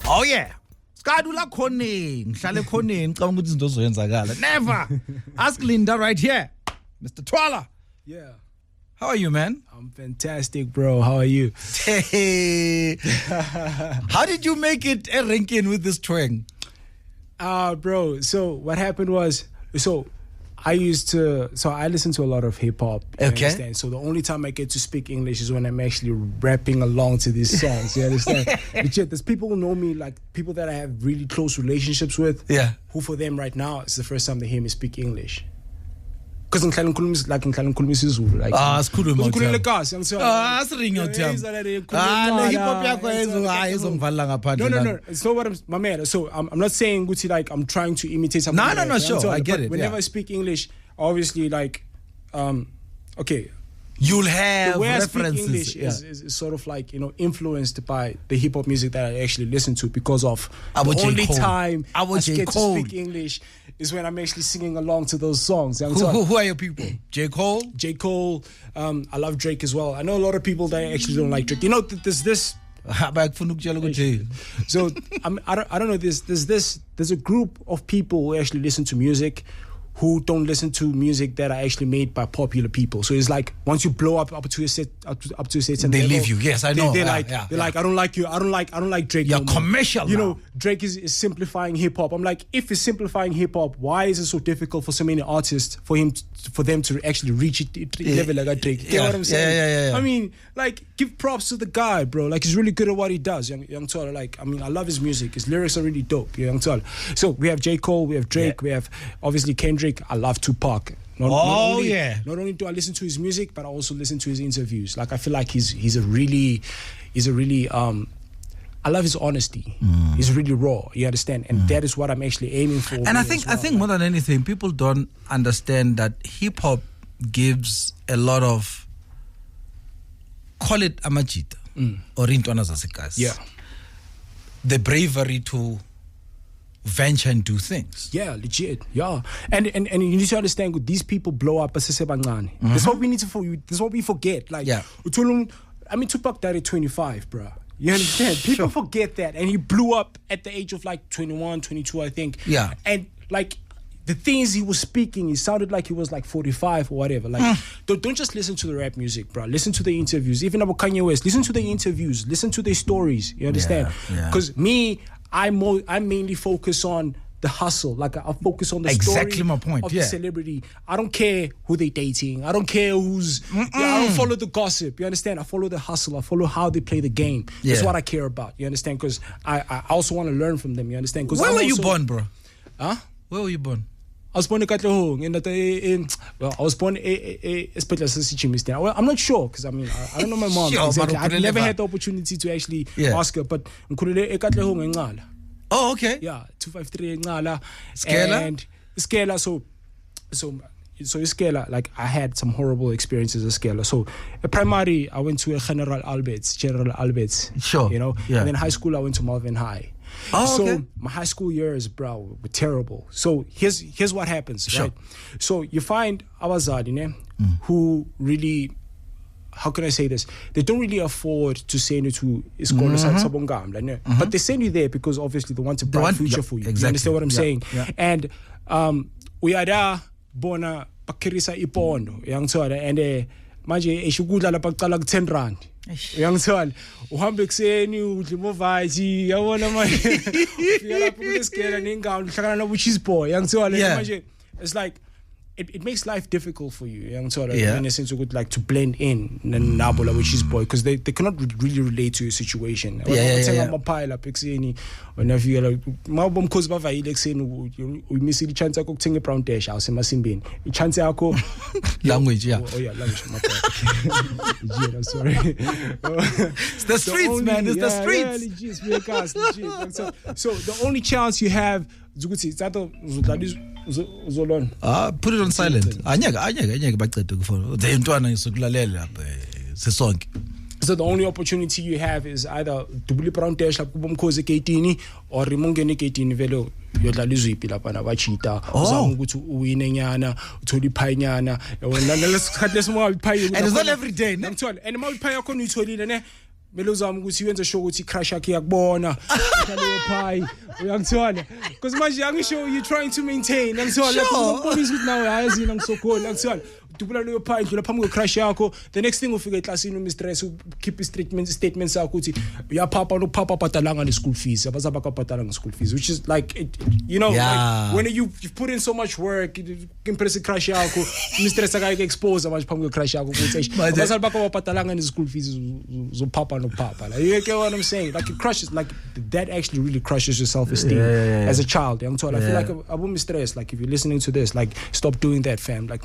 Oh yeah. Skadula khoneni, ngihlale khoneni ngicabanga ukuthi izinto zoyenzakala. Never. Ask Linda right here. Mr. Twala. Yeah. How are you, man? I'm fantastic, bro. How are you? Hey. How did you make it a ranking with this twang? Bro, so what happened was, I listen to a lot of hip hop. Okay. Understand? So the only time I get to speak English is when I'm actually rapping along to these songs. You understand? Legit, there's people who know me, like people that I have really close relationships with. Yeah. Who for them right now it's the first time they hear me speak English. Because I'm ngihlala ngikhuluma isiZulu like sikhuluma ngikhuluma ekhasi ngithiwa siringa uthemba le hip hop yakho ezongivala ngaphandle no it's not what my man, so I'm not saying ukuthi like I'm trying to imitate something. No, sure, I get it. Whenever I speak English, obviously like okay, you'll have the way references. I speak English is sort of like, you know, influenced by the hip hop music that I actually listen to, because of the only time I get to speak English is when I'm actually singing along to those songs. Who are your people? J. Cole? J. Cole. I love Drake as well. I know a lot of people that actually don't like Drake. You know, there's this. So I don't know. There's a group of people who actually listen to music who don't listen to music that are actually made by popular people. So it's like once you blow up to a certain they level, leave you. Yes, I know. They're like, I don't like you. I don't like Drake. You're no more. commercial. You now. know, Drake is simplifying hip hop. I'm like, if he's simplifying hip hop, why is it so difficult for so many artists for them to actually reach it level like a Drake? You know what I'm saying? Yeah. I mean, like, give props to the guy, bro. Like, he's really good at what he does. Young Twala, like, I mean, I love his music. His lyrics are really dope. Young Twala. So we have J. Cole, we have Drake, we have obviously Kendrick. I love Tupac. Not only do I listen to his music, but I also listen to his interviews. Like, I feel like he's a really I love his honesty. He's really raw. You understand? And that is what I'm actually aiming for. And I think more than anything, people don't understand that hip hop gives a lot of, call it amajita or intwana zasekhaya. Yeah. The bravery to venture and do things. Yeah, legit. Yeah. And you need to understand, these people blow up as That's what we need to this is what we forget. Like, I mean, Tupac died at 25, bro. You understand? People forget that. And he blew up at the age of like 21, 22, I think. Yeah. And like the things he was speaking, it sounded like he was like 45 or whatever. Like, don't just listen to the rap music, bro. Listen to the interviews. Even about Kanye West, listen to the interviews. Listen to their stories. You understand? Because I mainly focus on the hustle. Like, I focus on the story my point. of the celebrity. I don't care who they dating. I don't care who's. I don't follow the gossip. You understand? I follow the hustle. I follow how they play the game. That's what I care about. You understand? Because I also want to learn from them. You understand? Where were you born, bro? Huh? Where were you born? I was born in Katlehong. I was born in I'm not sure, because I mean, I don't know my mom. Exactly. I've never had the opportunity to actually ask her, but Katlehong eNqala. Oh, okay. Yeah, 253 eNqala. Skela? And Skela, so Skela, like, I had some horrible experiences at Skela. So primary, I went to a General Alberts. Sure. You know? Yeah. And then high school, I went to Malvern High. Oh, okay. So my high school years, bro, were terrible. So here's what happens, right? So you find abazali who really, how can I say this? They don't really afford to send you to isikolo sabongam, but they send you there because obviously they want a bright future for you. Exactly. You understand what I'm saying? Yeah. And we are there, bona bakirisa ipondo, and manje eshukudla lapha kuqala ku10 rand. Uyangithola uhambe ekseni udla imovaji yabona manje ufika lapho kulesikela nengawo uhlangana nobu cheese boy uyangithola manje it's like it makes life difficult for you uyangithola in a sense of like to blend in nabo labo cheese boy, because they cannot really relate to your situation. Amapile lapha ekseni whenever like mawubomkhozi bavayile ekseni uyimisile chance yakho ukuthenga brown dash awusemasimbeni ichance yakho language language I'm sorry. It's the streets, man. It's the streets. Legit. So the only chance you have ukuthi thato uzolona. Put it on silent. Anyeke bacede kufona. The intwana isukulalela sesonke. So the only opportunity you have is either double brown dash lapho bomkhozi eketini or rimongene eketini velo yodlala iziphi lapha nabachita uzama ukuthi uwine nyana uthola iphayi nyana wena lesikhathi lesimwa iphayi and it's not every day ngithola and uma iphayi yakho uyitholile ne mele uzama ukuthi uyenze sure ukuthi crush yakhe yakubona leyo pie uyangithola because manje angisho you trying to maintain ngithola ukubonisa ukuthi nawe hayi zina ngisokhona ngithola dubula leyo pie ndlula phambi crush yakho the next thing ufika eclassini umistress keep statements yakho ukuthi uyapapa no papa bhatalanga ne school fees abazaba kabhatala nge school fees which is like you know like when you've put in so much work impress crush yakho mistress akayike expose manje phambi crush yakho ukuthi abazaba kabhatalanga ne school fees zo papa no papa like you get what I'm saying like it crushes like that actually really crushes your self-esteem as a child I feel like abu mistress like if you're listening to this like stop doing that fam like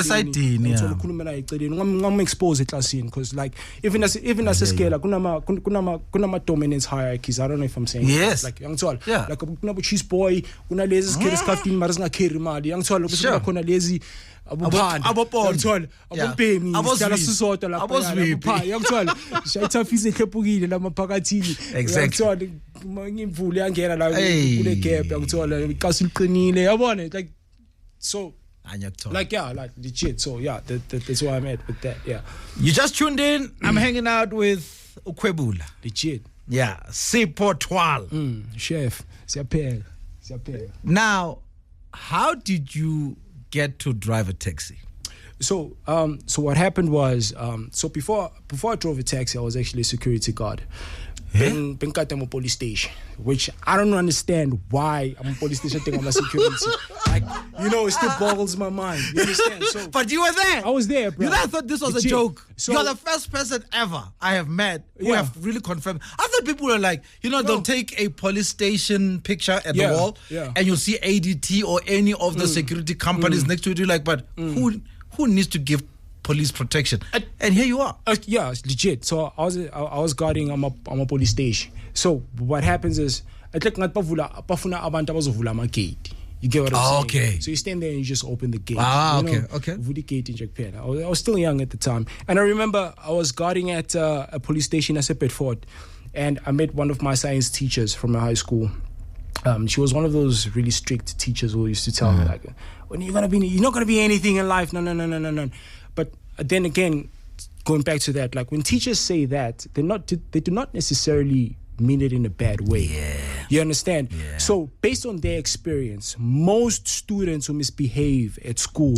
sayidini ukhuluma naye eceleni ngam expose eclassini because like even as a scale kunama dominance hierarchies I don't know if I'm saying yes. like ngithola like kunabo cheese boy kunalezi skills crafting mara singa carry imali ngithola ukuthi khona lezi abopanda abobhemi sicala sisodwa lapha ngithola shayithafisa ehlephukile lamaphakathini ngithola ngimvule yangena la kule gap ngithola iqasi liqinile yabona like so like like legit so that's where I'm at with that you just tuned in I'm hanging out with Khwebula legit Sipho Khwebula chef siyaphela now how did you get to drive a taxi? So what happened was so before I drove a taxi I was actually a security guard. Been cut a police station, which I don't understand why I'm a police station thing I'm a security. Like, you know, it still boggles my mind. You understand? So, but you were there. I was there, bro. You never thought this was a joke. So, you're the first person ever I have met who have really confirmed. I thought people were like, you know, they'll take a police station picture at the wall and you'll see ADT or any of the security companies next to it. You're like, but who needs to give police protection? And here you are. Yeah, it's legit. So I was guarding a police station. So what happens is I think bafuna abantu abazovula ama gate. You get what I'm saying? Okay. So you stand there and you just open the gate. Okay. Vuli gate in Japan. I was still young at the time. And I remember I was guarding at a police station at Bedford, and I met one of my science teachers from my high school. She was one of those really strict teachers who used to tell me like, when you're not gonna be anything in life. No. But then again, going back to that, like when teachers say that, they do not necessarily mean it in a bad way. You understand? So based on their experience, most students who misbehave at school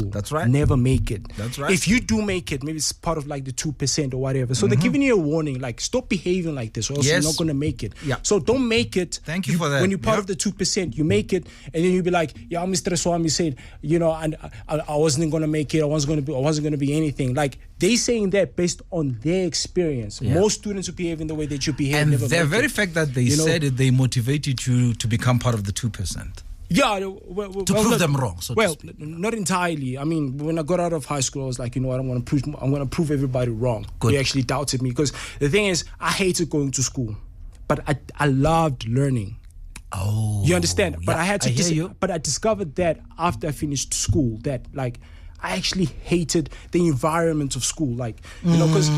never make it. That's right. If you do make it, maybe it's part of like the 2% or whatever. So they're giving you a warning, like stop behaving like this or else you're not going to make it. So don't make it. Thank you for that. When you're part of the 2%, you make it, and then you'll be like, yeah, Mr. Swami said, you know, and I wasn't going to make it. I wasn't going to be anything. Like they saying that based on their experience. Most students who behave in the way that you behave, and never the very it. fact that they said it, they motivated you to become part of the 2%. Yeah, to prove them wrong. So not entirely. I mean, when I got out of high school, I was like, you know what, I'm going to prove everybody wrong. Good. They actually doubted me because the thing is, I hated going to school, but I loved learning. Oh, you understand? But I had to. hear you. But I discovered that after I finished school, that like I actually hated the environment of school, like you know, because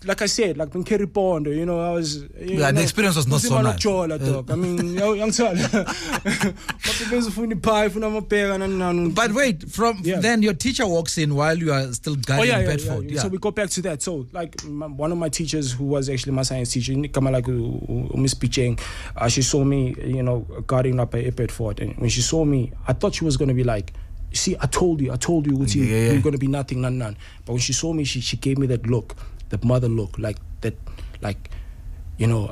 like I said, like when Kerry Pond, you know, I was the experience was not so nice. I mean, young son. But wait, from then your teacher walks in while you are still guarding Bedford. So we go back to that. So like one of my teachers, who was actually my science teacher, Miss Picheng, she saw me, you know, guarding up at Bedford, and when she saw me, I thought she was going to be like, see, I told you, you're going to be nothing, none. But when she saw me, she gave me that look, that mother look, like that, like, you know,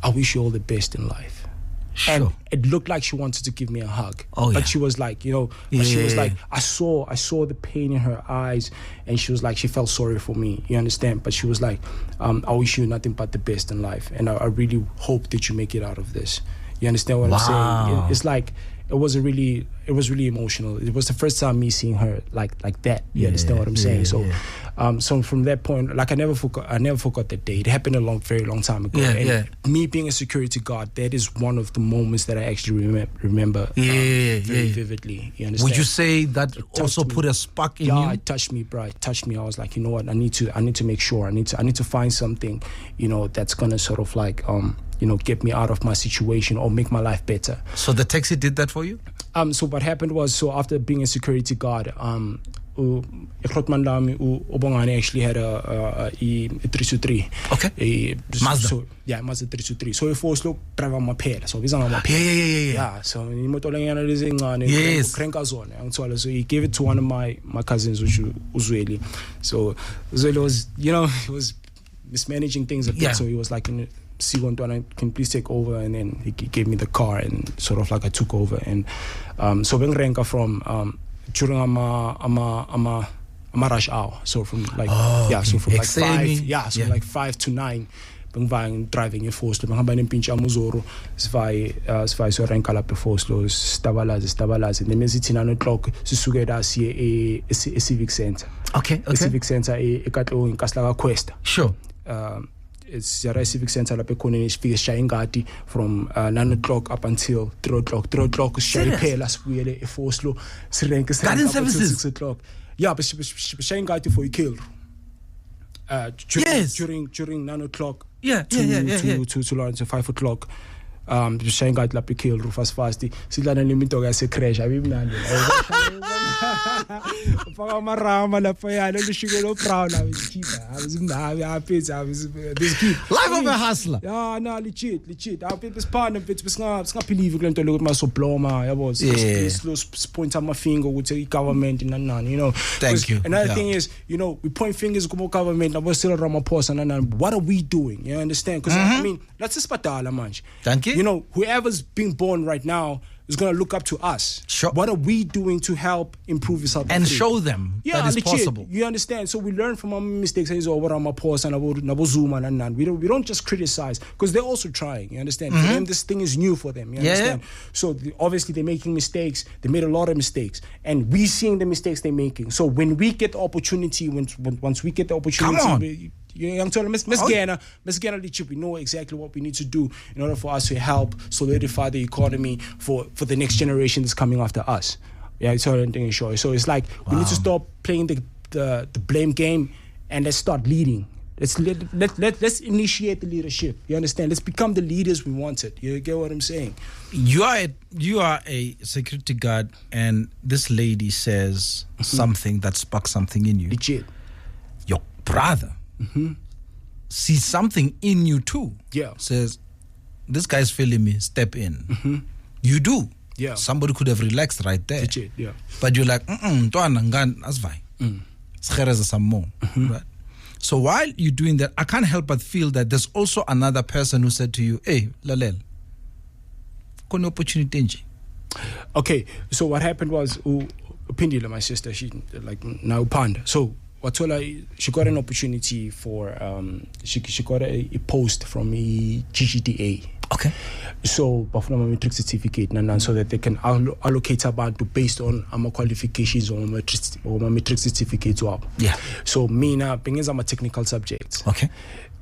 I wish you all the best in life. Sure. And it looked like she wanted to give me a hug. But she was like, you know, she was like, I saw the pain in her eyes, and she was like, she felt sorry for me, you understand? But she was like, I wish you nothing but the best in life, and I really hope that you make it out of this. You understand what I'm saying? It's like, it was really emotional. It was the first time me seeing her like that. You understand what I'm saying? So from that point, like I never forgot that day. It happened a very long time ago. Me being a security guard, that is one of the moments that I actually remember very vividly. You understand? Would you say that also put a spark in you? Yeah, it touched me, bro. It touched me. I was like, you know what? I need to make sure. I need to find something, you know, that's gonna sort of like you know, get me out of my situation or make my life better. So the taxi did that for you? So what happened was, so after being a security guard, Ekrotman lami Obongane actually had a 323. Okay. A Mazda. So, yeah, Mazda 323. So if was look drive my pair. So bizanga my pair. Yeah. So imoto lengana lezingane cranka zone. So he gave it to one of my cousins Uzweli. So Uzweli was, he was mismanaging things a bit. So he was like, Sigontwana, can please take over? And then he gave me the car and sort of like I took over. And so ben renka from during ama rush hour. So from like from like 5 like 5 to 9 bang driving a force lo ngihamba nempintsha amuzoro sivai so renka lapha force lo stabalaze and then mesithi 9 o'clock sisukela siye e civic center. Okay. Civic center eKatlo inkasla kaQuesta. Sure. It's a civic center lapha khona isifike sishaya ingadi from 9 o'clock up until 3 o'clock. 3 o'clock sishaya iphela sibuyele eForce lo sirenke garden services 6 o'clock. Yeah, but shaya ingadi for iKhill. During 9 o'clock. To Lawrence at 5 o'clock. Shaying out lapha iKhill fast sidlana nemito yase crash abimnandi ufaka amarama lapha yana lishikelo brown abizimnabi happy this kid life of a hustler. Yeah, no, legit this partner bit singa-believe kulento lokuthi masobloma yabo point ama finger ukuthi government nanani Thank you. Another thing is we point fingers kubo government nabo still Ramaphosa nanani. What are we doing? You understand? Because I mean that's isibadala manje. Thank you. Whoever's being born right now is going to look up to us. Sure. What are we doing to help improve yourself? And show them that is possible. You understand? So we learn from our mistakes. We don't just criticize because they're also trying. You understand? For them, this thing is new for them. You understand? So obviously they're making mistakes. They made a lot of mistakes, and we seeing the mistakes they're making. So when we get the opportunity, once we get the opportunity, come on. Miss Gana, we know exactly what we need to do in order for us to help solidify the economy for the next generation that's coming after us. Yeah, it's all thing sure. So it's like we need to stop playing the blame game and let's start leading. Let's initiate the leadership. You understand? Let's become the leaders we wanted. You get what I'm saying? You are a security guard, and this lady says something that sparks something in you. Legit. Your brother sees something in you too. Yeah. Says, this guy's feeling me, step in. You do. Yeah. Somebody could have relaxed right there. Legit, yeah. But you're like, some more. Right? So while you're doing that, I can't help but feel that there's also another person who said to you, hey, Lalel, kone opportunity. Okay, so what happened was, Pindila, my sister, she like now Panda. So she got an opportunity for she got a post from a GGDA. Okay. So bafuna matric certificate so that they can allocate abantu based on our qualifications or my matric certificate wabo. Yeah. So mina bengenza ama technical subjects. Okay.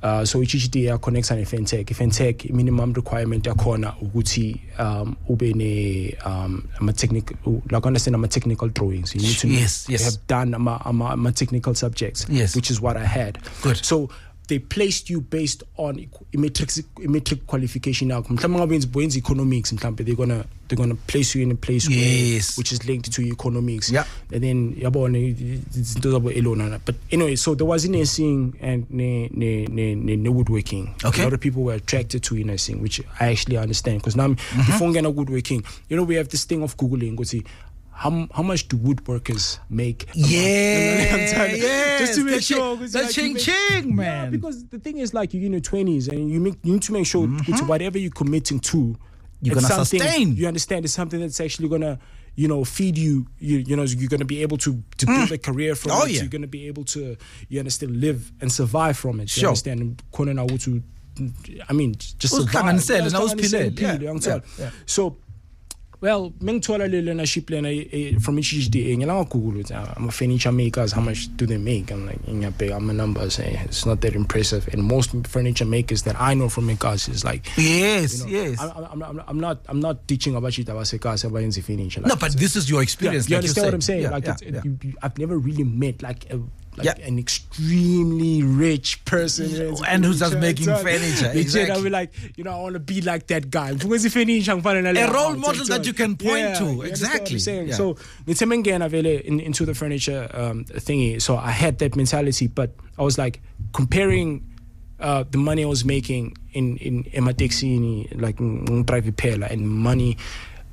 So GGDA connects and FNTech minimum requirement yakhona ukuthi ube ne ama technical like understand ama technical drawings. You need to have done ama technical subjects, which is what I had. Good. So they placed you based on metric qualification now. Economics, they're gonna place you in a place which is linked to economics. Yeah. And then but anyway, so there was nursing and woodworking. Okay. A lot of people were attracted to nursing, which I actually understand because now before getting woodworking, we have this thing of Googling. How much do woodworkers make? Just to make sure. That's ching, man. Yeah, because the thing is, like, you're in your 20s and you need to make sure whatever you're committing to, you're gonna sustain. You understand? It's something that's actually gonna, feed you. You're gonna be able to build a career from it. You're gonna be able to, live and survive from it. You understand? I mean, just survive. So. Well, Mentorship from HGDA, I'm a furniture makers, how much do they make? I'm like, I'm a numbers, it's not that impressive. And most furniture makers that I know from my cars is like, yes. I'm not teaching about it about furniture. No, but this is your experience. You understand what I'm saying? I've never really met like an extremely rich person, and who's just making furniture. Exactly. I be like, I want to be like that guy. A role model that you can point to. Exactly. So into the furniture thingy. So I had that mentality, but I was like comparing the money I was making in Ematexini, like in private pela, and money.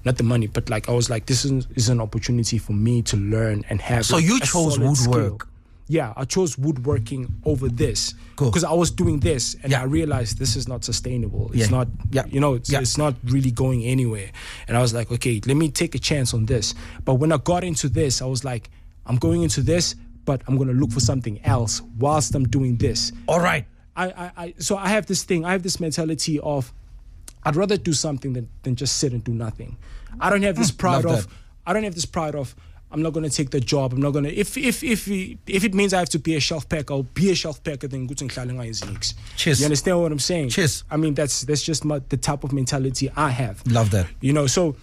Not the money, but like I was like, this is an opportunity for me to learn and have. So you chose woodwork. Skill. Yeah, I chose woodworking over this because I was doing this and I realized this is not sustainable. It's not, it's not really going anywhere. And I was like, okay, let me take a chance on this. But when I got into this, I was like, I'm going into this, but I'm going to look for something else whilst I'm doing this. All right. So I have this thing. I have this mentality of, I'd rather do something than just sit and do nothing. I don't have this pride of. I don't have this pride of. I'm not going to take the job. I'm not going to. If it means I have to be a shelf packer, I'll be a shelf packer. Then go to Cheers. You understand what I'm saying? Cheers. I mean, that's just the type of mentality I have. Love that. So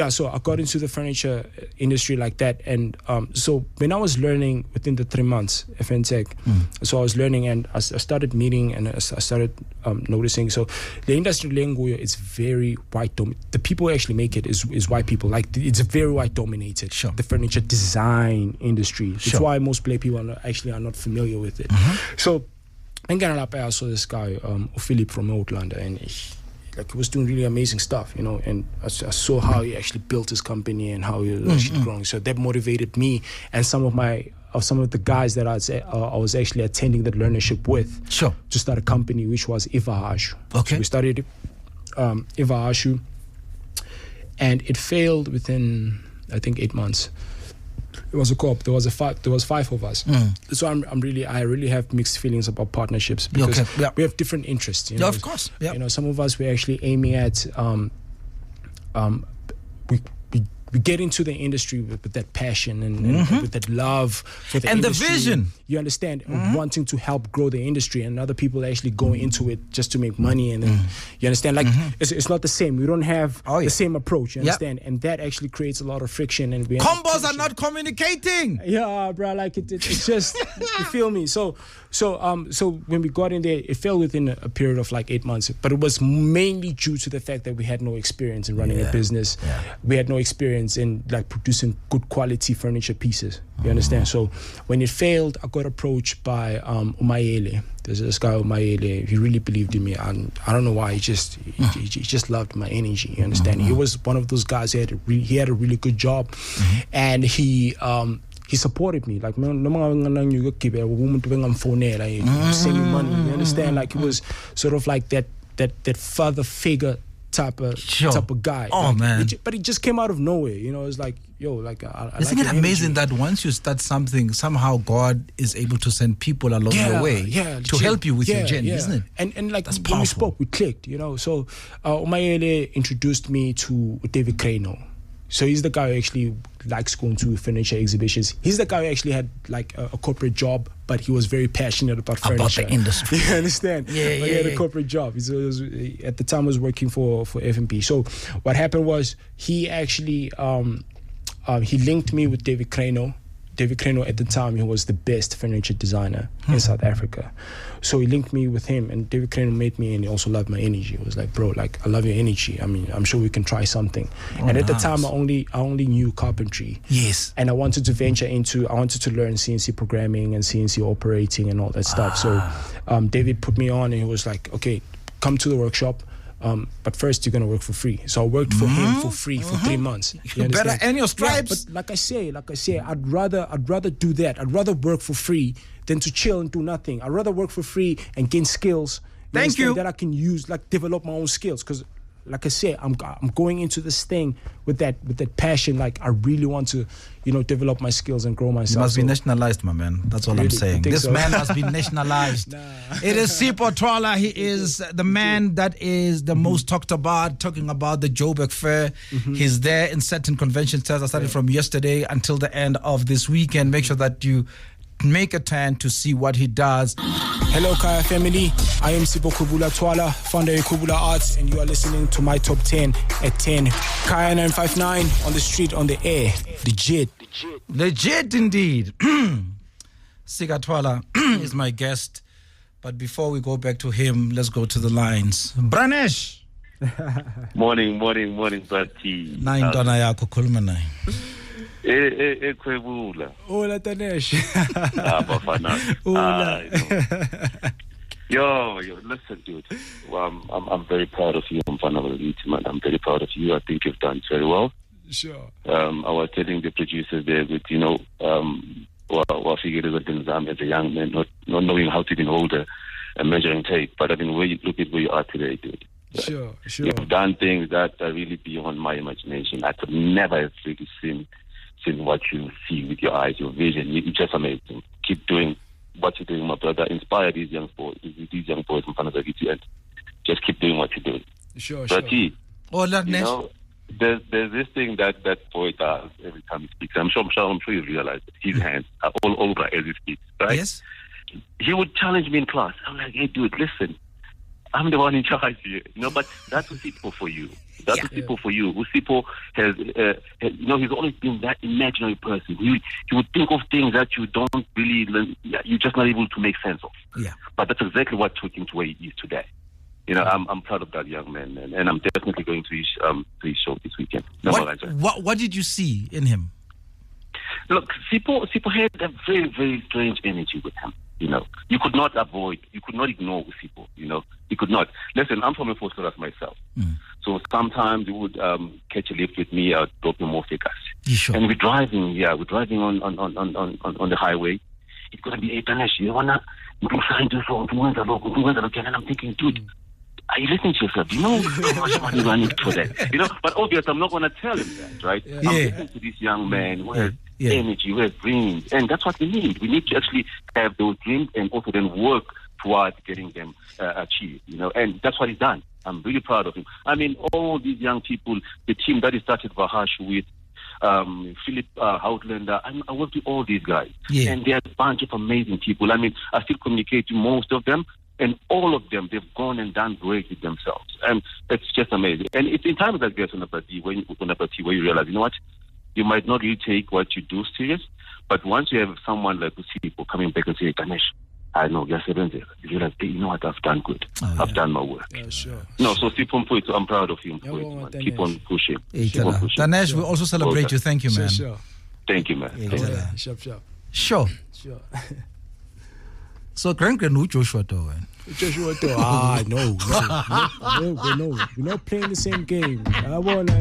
so I got into the furniture industry like that, and so when I was learning within the 3 months FNTech, so I was learning and I started meeting and I started noticing. So the industry language is very white. The people who actually make it is white people. Like it's very white dominated. Sure. The furniture design industry. That's why most black people are not familiar with it. So I saw this guy, Philip from Oaklander, and he was doing really amazing stuff, and I saw how he actually built his company and how he was actually growing. So that motivated me and some of the guys that I was actually attending that learnership with to start a company, which was Ivahashu. Okay. So we started Ivahashu, and it failed within, I think, 8 months. It was a co-op. There was 5 of us. So I really have mixed feelings about partnerships because we have different interests. Yeah, of course. Yep. Some of us we're actually aiming at we get into the industry with that passion and with that love for the industry. The vision. You understand? Wanting to help grow the industry, and other people actually going into it just to make money. And then, you understand? Like, it's not the same. We don't have the same approach. You understand? And that actually creates a lot of friction. And combos are not communicating. Yeah, bro. Like, it's just, you feel me? So when we got in there, it fell within a period of like 8 months. But it was mainly due to the fact that we had no experience in running a business. Yeah. We had no experience in like producing good quality furniture pieces. You understand? So when it failed, I got approached by Umayele. There's this guy Umayele. He really believed in me, and I don't know why. He just loved my energy. You understand? He was one of those guys. He had a really good job, and he supported me. Like, send me money. You understand? Like, it was sort of like that father figure type of guy. Oh, like, man. But it just came out of nowhere. It's like, isn't it amazing that once you start something, somehow God is able to send people along your way to help you with your journey, isn't it? And like, when we spoke, we clicked, So Umayele introduced me to David Crano. So he's the guy who actually likes going to furniture exhibitions. He's the guy who actually had like a corporate job, but he was very passionate about furniture. About the industry. You understand? He had a corporate job. At the time, was working for FMP. So what happened was he actually he linked me with David Crano. David Crano at the time, he was the best furniture designer in South Africa. So he linked me with him, and David Crano made me, and he also loved my energy. He was like, bro, like, I love your energy. I mean, I'm sure we can try something. And at the time, I only knew carpentry. Yes. And I wanted to learn CNC programming and CNC operating and all that stuff. So David put me on, and he was like, okay, come to the workshop. But first, you're going to work for free. So I worked for him for free for 3 months. You better earn your stripes. But like I say, I'd rather do that. I'd rather work for free than to chill and do nothing. I'd rather work for free and gain skills. Thank you. That I can use, like, develop my own skills. Because, like I say, I'm going into this thing with that passion. Like, I really want to, develop my skills and grow myself. You must be nationalized, my man. That's all I'm saying. This man must be nationalized. It is Sipho Khwebula. He is the man that is the most talked about, talking about the Joburg Fair. He's there in certain convention centers. I started from yesterday until the end of this weekend. Make sure that you make a turn to see what he does. Hello, Kaya family. I am Sipho Khwebula, founder of Khwebula Arts, and you are listening to my top 10 at 10. Kaya 959 on the street, on the air. Legit indeed. Sika Twala is my guest. But before we go back to him, let's go to the lines. Branesh. Morning, Brati. 9 dona yako khuluma naye. Khwebula. Hola, Tanesh. Bafana. Hola. Yo, listen, dude. Well, I'm very proud of you. I'm I'm very proud of you. I think you've done very well. Sure. I was telling the producers there with, well, figured as a young man, not knowing how to even hold a measuring tape. But I mean, look at where you are today, dude. Sure. You've done things that are really beyond my imagination. I could never have really seen what you see with your eyes, your vision. You're just amazing. Keep doing what you're doing, my brother. Inspire these young boys in front of the video, and just keep doing what you're doing. Sure. There's this thing that boy does every time he speaks. I'm sure you realize it. His hands are all over as he speaks, right? Yes. He would challenge me in class. I'm like, hey, dude, listen. I'm the one in charge here, but that's Sipho for you. That's Sipho for you. Sipho has, he's always been that imaginary person. He would think of things that you don't really, you're just not able to make sense of. Yeah. But that's exactly what took him to where he is today. I'm proud of that young man, and I'm definitely going to his show this weekend. What did you see in him? Look, Sipho had a very, very strange energy with him. You could not ignore Sipho. You could not. Listen, I'm from a force class myself. So sometimes he would catch a lift with me, I'd drop him off Vegas. Sure. And we're driving on the highway. It's going to be 8 Tanesh. You want to and I'm thinking, dude, are you listening to yourself? You know how much money do I need for that? But obviously I'm not going to tell him that, right? Yeah. I'm listening to this young man who has energy, who has dreams, and that's what we need. We need to actually have those dreams and also then work towards getting them achieved, and that's what he's done. I'm really proud of him. I mean, all these young people, the team that he started Vahash with, Philip Outlander, I worked with all these guys, and they're a bunch of amazing people. I mean, I still communicate to most of them, and all of them, they've gone and done great with themselves, and it's just amazing. And it's in times like this when you realize, you know what, you might not really take what you do serious, but once you have someone like people coming back and say, Ganesh, I know, you realize, hey, you know what, I've done good. I've done my work. Yeah, sure. No, so I'm proud of you. Keep on pushing. Danesh, we also celebrate you. Thank you, man. Sure. Thank you, man. Sure. So, who Joshua though? No. We're not playing the same game. We're not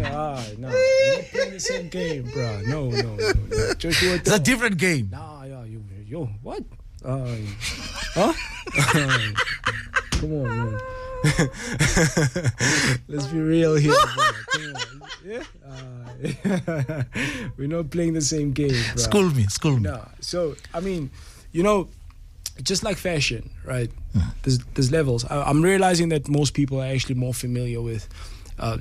playing the same game, bro. No. Joshua, it's a different game. Yo, what? Huh? Come on, man. Let's be real here, bro. Come on. Yeah? We're not playing the same game, bro. School me. No. So, I mean, just like fashion, right? There's levels. I'm realizing that most people are actually more familiar with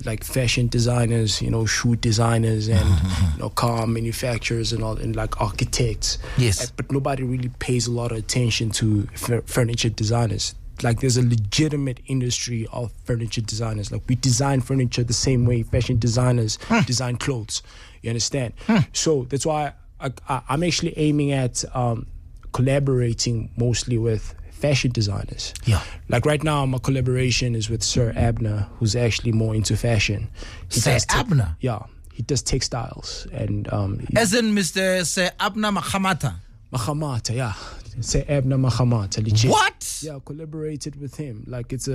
like fashion designers, shoe designers and car manufacturers and all, and like architects. Yes. But nobody really pays a lot of attention to furniture designers. Like there's a legitimate industry of furniture designers. Like we design furniture the same way fashion designers design clothes. You understand? So that's why I'm actually aiming at collaborating mostly with fashion designers. Yeah. Like right now, my collaboration is with Sir Abner, who's actually more into fashion. Sir Abner? Yeah. He does textiles. And as in Mr. Sir Abner Mahamata? Mahamata, yeah. Sir Abner Mahamata. Legit. What? Yeah, collaborated with him. Like it's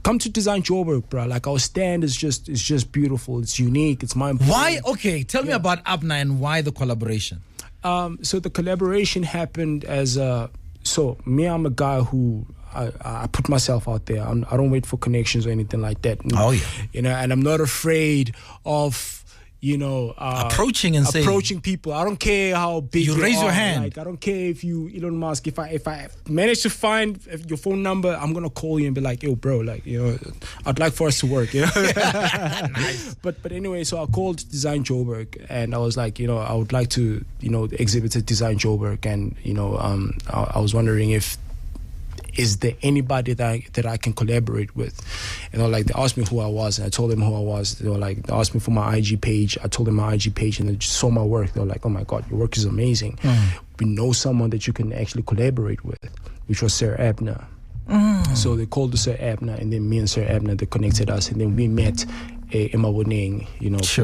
come to design your work, bro. Like our stand is just beautiful. It's unique. It's mind-blowing. Why? Okay, tell me about Abner and why the collaboration. So the collaboration happened as I'm a guy who I put myself out there. I don't wait for connections or anything like that. Oh yeah. And I'm not afraid of approaching people. I don't care how big you raise your hand. Like, I don't care if you Elon Musk. If I manage to find your phone number, I'm gonna call you and be like, yo, bro, like, I'd like for us to work. Nice. But anyway, so I called Design Joburg and I was like, I would like to exhibit at Design Joburg, and I was wondering if is there anybody that I can collaborate with? Like, they asked me who I was, and I told them who I was. They asked me for my IG page. I told them my IG page, and they just saw my work. They were like, oh my God, your work is amazing. We know someone that you can actually collaborate with, which was Sir Abner. So they called Sir Abner, and then me and Sir Abner, they connected us, and then we met in Maboneng,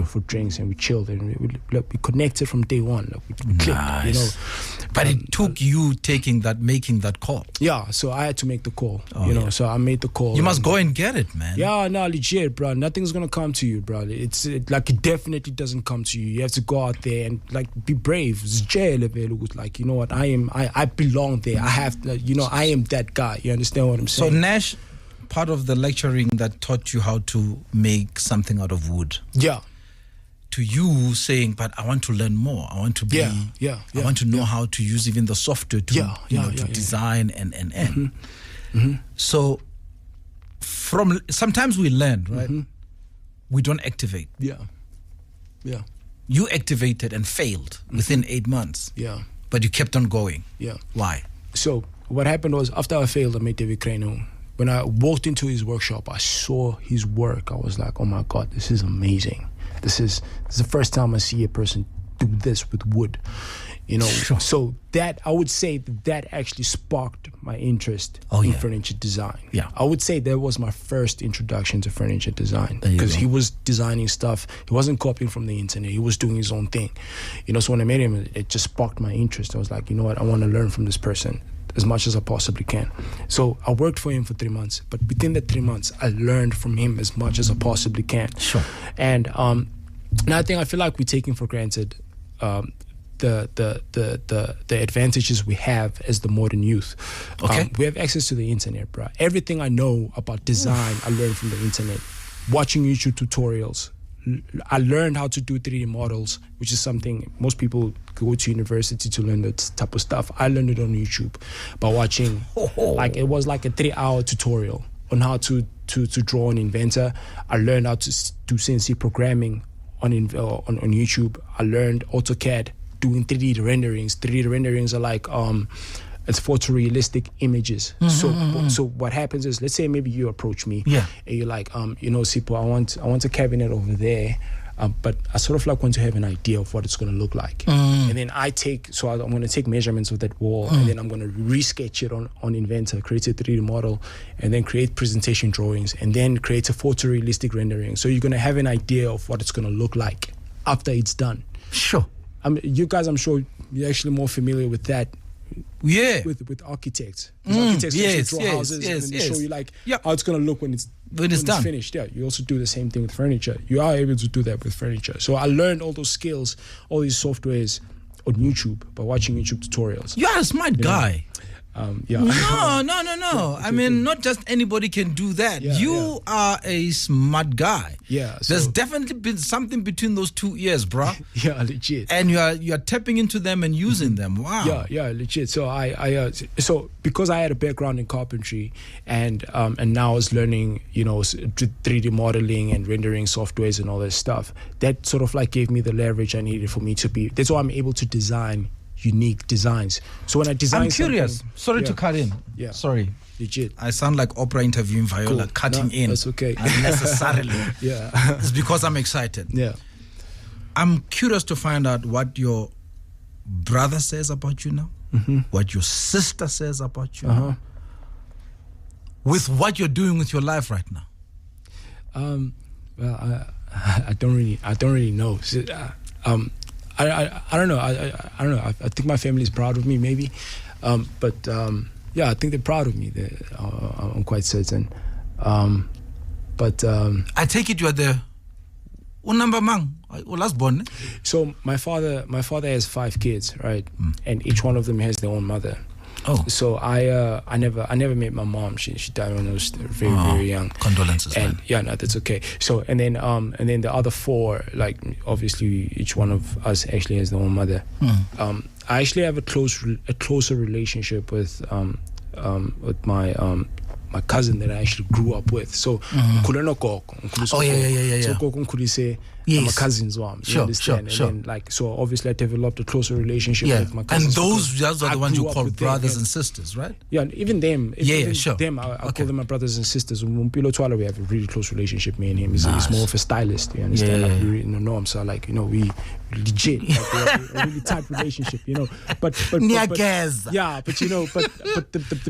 for drinks, and we chilled, and we connected from day one. Like, we clicked, nice. But it took you making that call. Yeah, so I had to make the call. So I made the call. You must go and get it, man. Yeah, no, legit, bro. Nothing's gonna come to you, bro. It definitely doesn't come to you. You have to go out there and be brave. It's jail, like, you know what? I belong there. I have, I am that guy. You understand what I'm saying? So Nash, part of the lecturing that taught you how to make something out of wood. Yeah. To you saying, but I want to learn more. I want to be. I want to know how to use even the software to design and. So, sometimes we learn, right? We don't activate. Yeah. You activated and failed within 8 months. Yeah. But you kept on going. Yeah. Why? So what happened was, after I failed, I met David Kreno. When I walked into his workshop, I saw his work. I was like, oh my God, this is amazing. This is the first time I see a person do this with wood. Sure. So that, I would say that actually sparked my interest in furniture design. Yeah. I would say that was my first introduction to furniture design, because he was designing stuff. He wasn't copying from the internet. He was doing his own thing. So when I met him, it just sparked my interest. I was like, you know what, I want to learn from this person as much as I possibly can. So I worked for him for 3 months, but within the 3 months, I learned from him as much as I possibly can. Sure. And another thing, I feel like we're taking for granted the advantages we have as the modern youth. Okay. We have access to the internet, bro. Everything I know about design, I learned from the internet. Watching YouTube tutorials. I learned how to do 3D models, which is something most people go to university to learn that type of stuff. I learned it on YouTube by watching, like, it was like a 3-hour tutorial on how to draw an inventor. I learned how to do CNC programming on YouTube. I learned AutoCAD, doing 3D renderings. 3D renderings are like it's photorealistic images. So what happens is, let's say maybe you approach me, and you're like, Sipho, I want a cabinet over there, but I sort of like want to have an idea of what it's going to look like. And then I'm going to take measurements of that wall, and then I'm going to resketch it on Inventor, create a 3D model, and then create presentation drawings, and then create a photorealistic rendering. So you're going to have an idea of what it's going to look like after it's done. Sure. You guys, I'm sure you're actually more familiar with that. Yeah, with architects. Architects actually draw houses, and then they show you how it's going to look when it's done, finished. Yeah, you also do the same thing with furniture. You are able to do that with furniture. So I learned all those skills, all these softwares on YouTube by watching YouTube tutorials. You are a smart guy. Yeah. No. I mean, not just anybody can do that. You are a smart guy. Yeah. There's definitely been something between those 2 ears, bro. Yeah, legit. And you are tapping into them and using them. Wow. Yeah, legit. So so because I had a background in carpentry and now I was learning, 3D modeling and rendering softwares and all this stuff, that sort of like gave me the leverage I needed for me to be. That's why I'm able to design unique designs. So when I design, I'm curious. Sorry to cut in. Yeah. Sorry. Legit. I sound like Oprah interviewing Viola, cutting in. That's okay. Unnecessarily. Yeah. It's because I'm excited. Yeah. I'm curious to find out what your brother says about you now, what your sister says about you now, with what you're doing with your life right now. Well, I don't really know. I don't know. I don't know. I think my family is proud of me, maybe. But I think they're proud of me. I'm quite certain. But I take it you are the number man, last born. So my father has 5 kids, right? And each one of them has their own mother. So I never met my mom. She died when I was very young. Condolences. And no, that's okay. So and then the other 4, like obviously each one of us actually has their own mother. I actually have a closer relationship with my cousin that I actually grew up with. So my cousins wam. You understand? Sure. And then, like, so obviously I developed a closer relationship with my cousins. And those are the ones you call brothers and sisters, right? Yeah, even them. Them, I call them my brothers and sisters. Mumpilo Twala, we have a really close relationship, me and him. He's more of a stylist, you understand? Like, we know him, so like, we legit, like, we have a really tight relationship, But the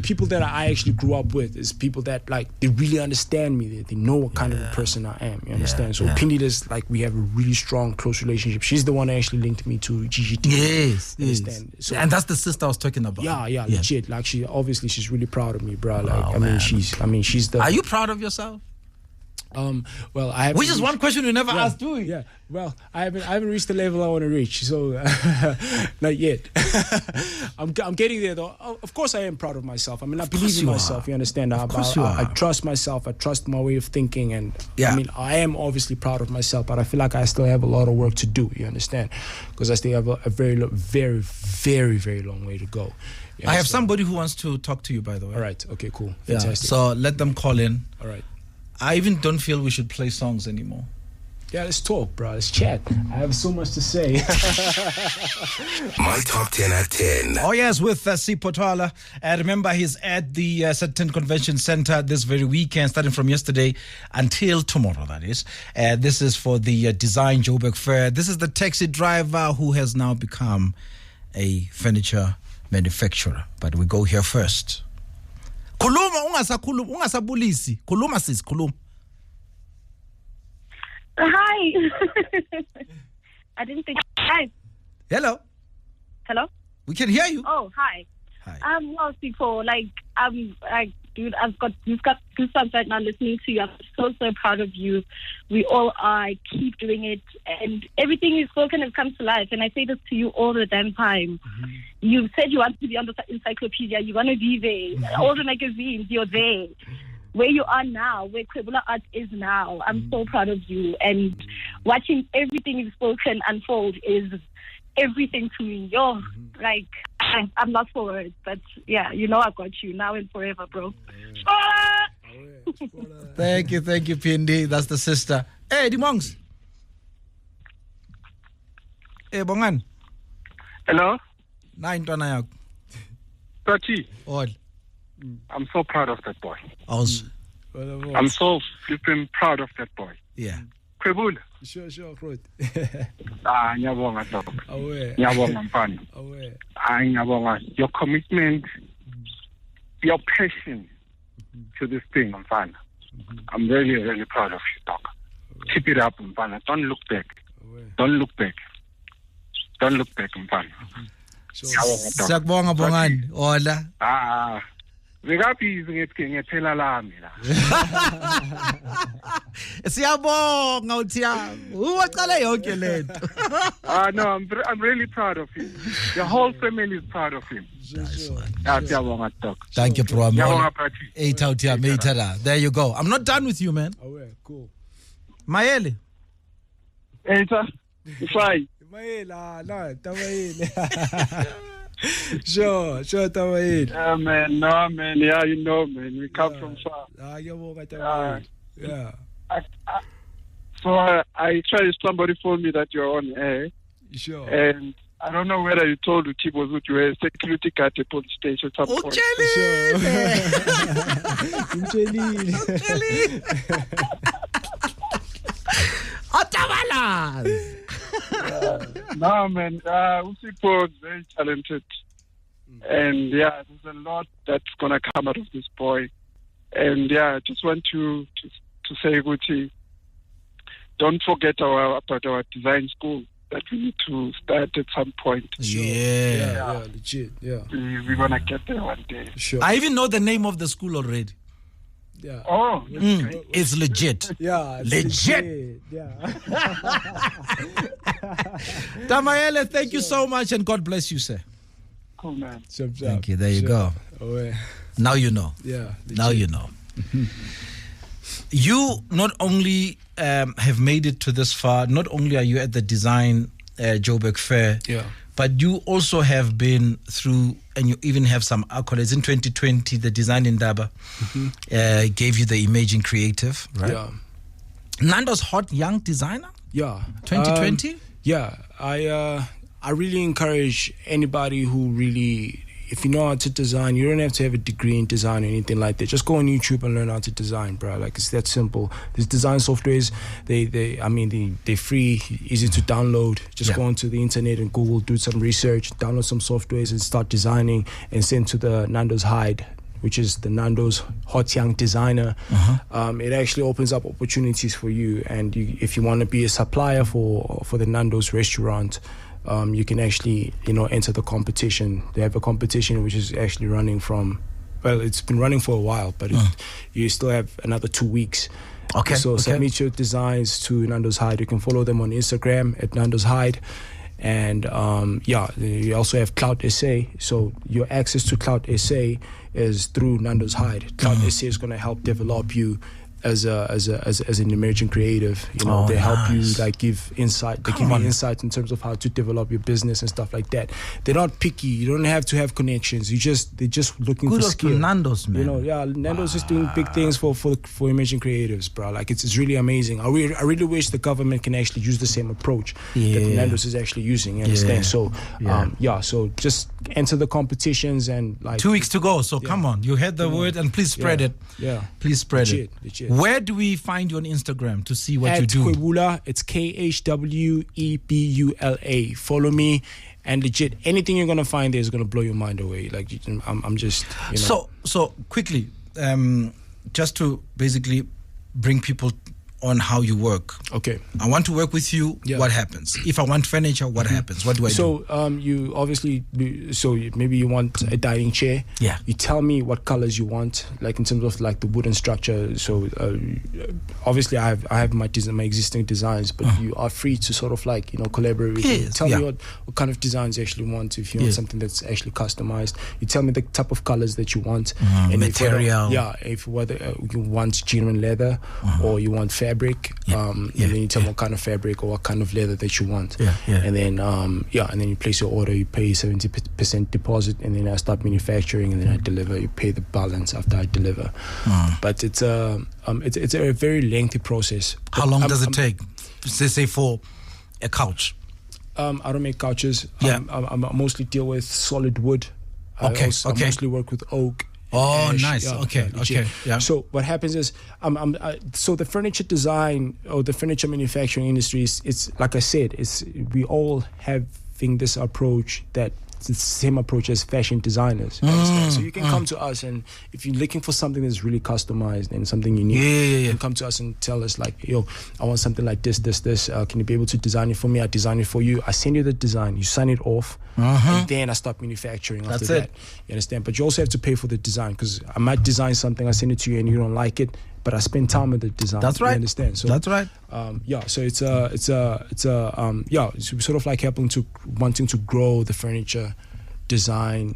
people that I actually grew up with is people that, like, they really understand me. They know what kind of a person I am, you understand? So Pindi does, like, we have a really strong, close relationship. She's the one that actually linked me to GGT. Yes. So, and that's the sister I was talking about. Yeah, legit. Like, she's really proud of me, bro. Like, she's the. Are you proud of yourself? Well, I haven't. Which is one question you never asked, do you? Yeah. Well, I haven't reached the level I want to reach, so not yet. I'm getting there though. Of course, I am proud of myself. I mean, I believe in myself. You understand? I trust myself. I trust my way of thinking, and I mean, I am obviously proud of myself, but I feel like I still have a lot of work to do. You understand? Because I still have a very, very, very, very long way to go. I have somebody who wants to talk to you, by the way. All right. Okay. Cool. Fantastic. So let them call in. All right. I even don't feel we should play songs anymore. Yeah, let's talk, bro. Let's chat. I have so much to say. My Top 10 at 10. Oh, yes, with Sipho Khwebula. Remember, he's at the Sutton Convention Center this very weekend, starting from yesterday until tomorrow, that is. This is for the Design Joburg Fair. This is the taxi driver who has now become a furniture manufacturer. But we go here first. Khuluma ungasabulisi. Khuluma sis, khuluma. Hi. I didn't think. Hi. Hello. We can hear you. Oh, hi. Well, Sipho, dude, I've got goosebumps right now listening to you. I'm so proud of you. We all are. Keep doing it, and everything you've spoken has come to life. And I say this to you all the damn time. You said you want to be on the encyclopedia. You want to be there. All the magazines, you're there. Where you are now, where Khwebula Arts is now, I'm so proud of you. And watching everything you've spoken unfold is everything to me. I'm not for words, but yeah, I got you now and forever, bro. Thank you, Pindi. That's the sister. Hey, the monks. Hey, Bongan. Hello? Nine Tona. Tati. All. I'm so proud of that boy. Also. I'm so flipping proud of that boy. Yeah. Khwebula. Sure, Ruth. Ngiyabonga dog. Ngiyabonga mfana. Ngiyabonga your commitment, your passion to this thing, mfana. I'm really, really proud of you, dog. Keep it up, mfana. Don't look back, mfana. Sakbonga Bongani. Hola. Ngekaphizi ngethela lami la. Siyabonga uthiyami. Uwaqala yonke lento. No, I'm really proud of him. The whole family is proud of him. Siyabonga dog. Thank you, bro. Ngiyabonga Prati. 8 out here, mate. There you go. I'm not done with you, man. Cool. Mayele. Sir. Fine. Mayele, Tamayele. Sure, Tamayele. Yeah, man. No, man. Yeah, man. We come from far. Yeah. So I tried. Somebody told me that you're on air. Sure. And I don't know whether you told T Bose that you were a security guard at police station at some point. No, man. Sipho is very talented. And yeah, there's a lot that's going to come out of this boy. And yeah, I just want to say, Guti, don't forget about our design school that we need to start at some point. Yeah, legit. Yeah. We're going to get there one day. Sure. I even know the name of the school already. Yeah. Oh, it's legit. Yeah. Legit. Yeah. Tamayele, thank you so much and God bless you, sir. cool, man. Thank you. There you go. Oh, yeah. Now you know. Yeah. Now you know. You not only have made it to this far, not only are you at the Design Joburg Fair, but you also have been through, and you even have some accolades. In 2020, the Design Indaba gave you the Emerging Creative, right? Yeah. Nando's Hot Young Designer? Yeah. 2020? I really encourage anybody who really, if you know how to design, you don't have to have a degree in design or anything like that. Just go on YouTube and learn how to design, bro. Like, it's that simple. These design softwares, they're free, easy to download. Just go onto the internet and Google, do some research, download some softwares and start designing, and send to the Nando's Hide, which is the Nando's Hot Young Designer. It actually opens up opportunities for you. And if you want to be a supplier for the Nando's restaurant, you can actually, enter the competition. They have a competition which is actually running it's been running for a while, but you still have another 2 weeks. So submit your designs to Nando's Hide. You can follow them on Instagram at Nando's Hide. And you also have Cloud SA. So your access to Cloud SA is through Nando's Hide. Cloud SA is going to help develop you as an emerging creative. They help you, like, give insight. They give you insight in terms of how to develop your business and stuff like that. They're not picky. You don't have to have connections. They're just looking for skill. To Nando's, man. Nando's is doing big things for emerging creatives, bro. Like, it's really amazing. I really wish the government can actually use the same approach that Nando's is actually using. You understand? So so just enter the competitions, and like 2 weeks to go. So come on, you heard the word, and please spread it. Please spread it. Legit. Where do we find you on Instagram to see what you do? At Khwebula, it's Khwebula. Follow me, and legit, anything you're gonna find there is gonna blow your mind away. Like, I'm just, So quickly, just to basically bring people on how you work. Okay. I want to work with you. What happens? If I want furniture, what happens? What do I do? So you obviously, maybe you want a dining chair. Yeah. You tell me what colors you want, like in terms of like the wooden structure. So obviously I have my existing designs, but you are free to sort of like, collaborate with me. Tell me what kind of designs you actually want. If you want something that's actually customized, you tell me the type of colors that you want. And material. If whether you want genuine leather or you want fabric, and then you tell me what kind of fabric or what kind of leather that you want. And then and then you place your order. You pay 70% deposit, and then I start manufacturing, and then I deliver. You pay the balance after I deliver. But it's a very lengthy process. How long does it take? Say for a couch. I don't make couches. I mostly deal with solid wood. I mostly work with oak. Oh, nice. Okay. Yeah. So what happens is, so the furniture design or the furniture manufacturing industry it's like I said, we all having this approach that it's the same approach as fashion designers. So you can come to us, and if you're looking for something that's really customized and something unique, you can come to us and tell us like, I want something like this. Can you be able to design it for me? I design it for you. I send you the design. You sign it off, and then I start manufacturing after that. You understand? But you also have to pay for the design, because I might design something, I send it to you, and you don't like it, but I spend time with the design. That's right. You understand? So that's right. So it's sort of like wanting to grow the furniture design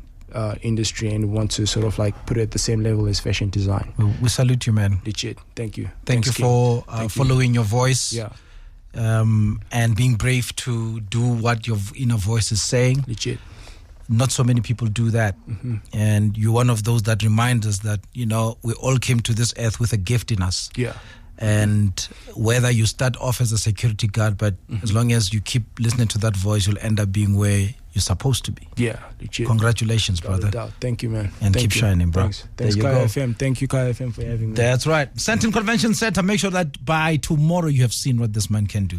industry, and want to sort of like put it at the same level as fashion design. We salute you, man. Legit. Thank you. Thank you for following your voice. And being brave to do what your inner voice is saying. Legit. Not so many people do that. And you're one of those that remind us that, we all came to this earth with a gift in us. And whether you start off as a security guard, but as long as you keep listening to that voice, you'll end up being where you're supposed to be. Legit. Congratulations, brother. Thank you, man. And keep shining, bro. Thanks, Kai FM. Thank you, Kai FM, for having me. That's right. Sentin Convention Center. Make sure that by tomorrow you have seen what this man can do.